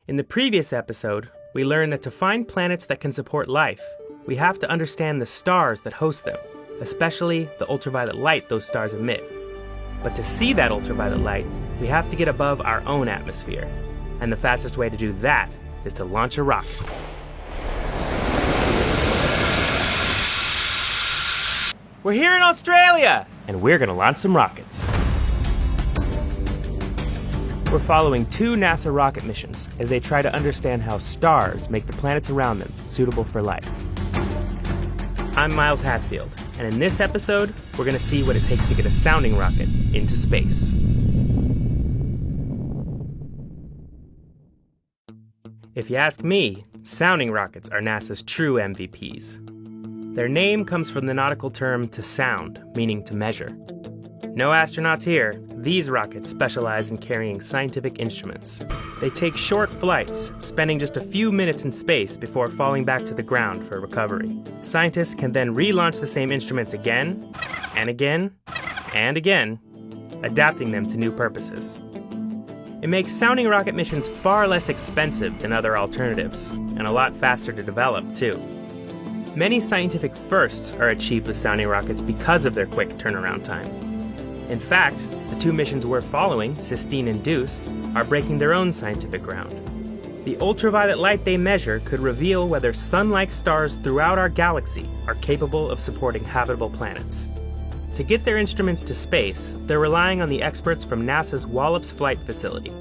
In the previous episode, we learned that to find planets that can support life, we have to understand the stars that host them, especially the ultraviolet light those stars emit. But to see that ultraviolet light, we have to get above our own atmosphere. And the fastest way to do that is to launch a rocket. We're here in Australia, and we're going to launch some rockets. We're following two NASA rocket missions as they try to understand how stars make the planets around them suitable for life. I'm Miles Hatfield, and in this episode, we're going to see what it takes to get a sounding rocket into space. If you ask me, sounding rockets are NASA's true MVPs. Their name comes from the nautical term to sound, meaning to measure. No astronauts here. These rockets specialize in carrying scientific instruments. They take short flights, spending just a few minutes in space before falling back to the ground for recovery. Scientists can then relaunch the same instruments again, and again, and again, adapting them to new purposes. It makes sounding rocket missions far less expensive than other alternatives, and a lot faster to develop, too. Many scientific firsts are achieved with sounding rockets because of their quick turnaround time. In fact, the two missions we're following, Sistine and Deuce, are breaking their own scientific ground. The ultraviolet light they measure could reveal whether sun-like stars throughout our galaxy are capable of supporting habitable planets. To get their instruments to space, they're relying on the experts from NASA's Wallops Flight Facility,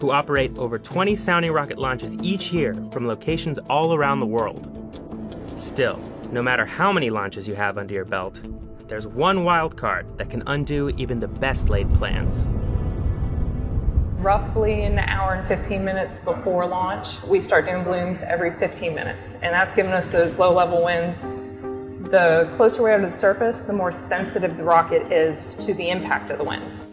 who operate over 20 sounding rocket launches each year from locations all around the world. Still, no matter how many launches you have under your belt, there's one wild card that can undo even the best laid plans. Roughly an hour and 15 minutes before launch, we start doing blooms every 15 minutes, and that's giving us those low-level winds. The closer we are to the surface, the more sensitive the rocket is to the impact of the winds.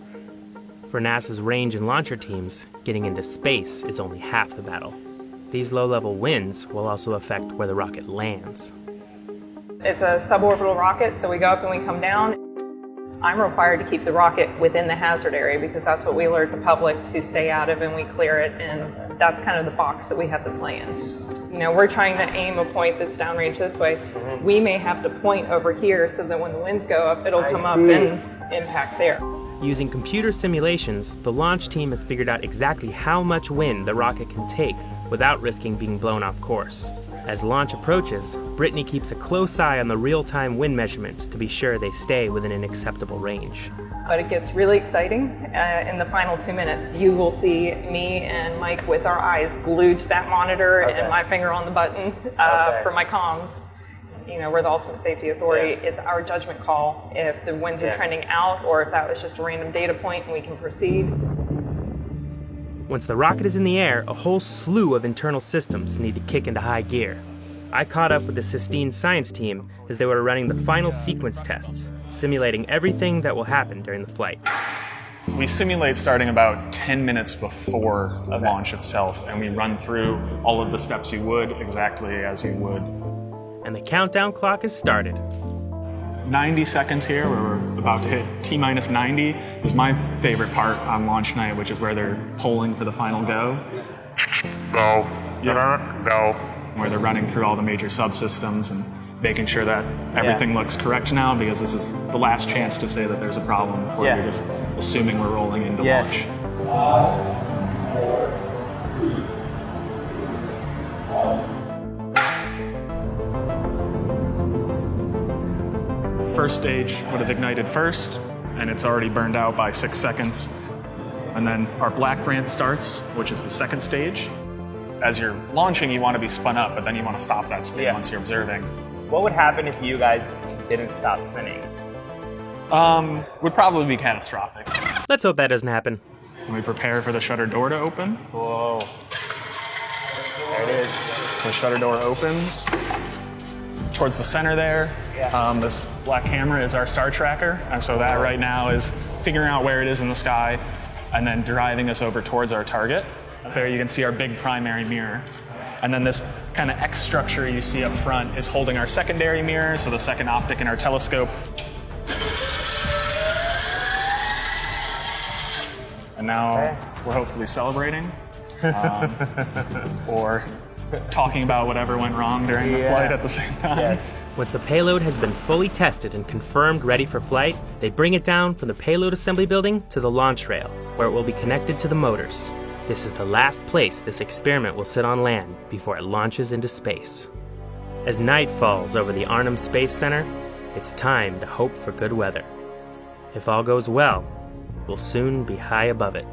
For NASA's range and launcher teams, getting into space is only half the battle. These low-level winds will also affect where the rocket lands. It's a suborbital rocket, so we go up and we come down. I'm required to keep the rocket within the hazard area because that's what we alert the public to stay out of, and we clear it, and that's kind of the box that we have to play in. You know, we're trying to aim a point that's downrange this way. We may have to point over here so that when the winds go up, it'll come up and impact there. Using computer simulations, the launch team has figured out exactly how much wind the rocket can take without risking being blown off course. As launch approaches, Brittany keeps a close eye on the real-time wind measurements to be sure they stay within an acceptable range. But it gets really exciting. In the final 2 minutes, you will see me and Mike with our eyes glued to that monitor and my finger on the button for my comms. You know, we're the ultimate safety authority. It's our judgment call if the winds are trending out or if that was just a random data point and we can proceed. Once the rocket is in the air, a whole slew of internal systems need to kick into high gear. I caught up with the Sistine science team as they were running the final sequence tests, simulating everything that will happen during the flight. We simulate starting about 10 minutes before the launch itself, and we run through all of the steps you would, exactly as you would. And the countdown clock has started. 90 seconds here, where we're about to hit T-minus 90, is my favorite part on launch night, which is where they're polling for the final go. Go. Yeah. Go. Where they're running through all the major subsystems and making sure that everything looks correct now, because this is the last chance to say that there's a problem before you're just assuming we're rolling into launch. First stage would have ignited first, and it's already burned out by 6 seconds. And then our black branch starts, which is the second stage. As you're launching, you want to be spun up, but then you want to stop that spin once you're observing. What would happen if you guys didn't stop spinning? Would probably be catastrophic. Let's hope that doesn't happen. And we prepare for the shutter door to open. Whoa. There it is. So shutter door opens. Towards the center there, this black camera is our star tracker. And so that right now is figuring out where it is in the sky and then driving us over towards our target. Up there you can see our big primary mirror. And then this kind of X structure you see up front is holding our secondary mirror, so the second optic in our telescope. And now we're hopefully celebrating. or talking about whatever went wrong during the flight at the same time. Yes. Once the payload has been fully tested and confirmed ready for flight, they bring it down from the payload assembly building to the launch rail, where it will be connected to the motors. This is the last place this experiment will sit on land before it launches into space. As night falls over the Arnhem Space Center, it's time to hope for good weather. If all goes well, we'll soon be high above it.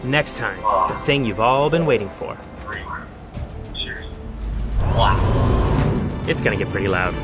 Next time, the thing you've all been waiting for. It's gonna get pretty loud.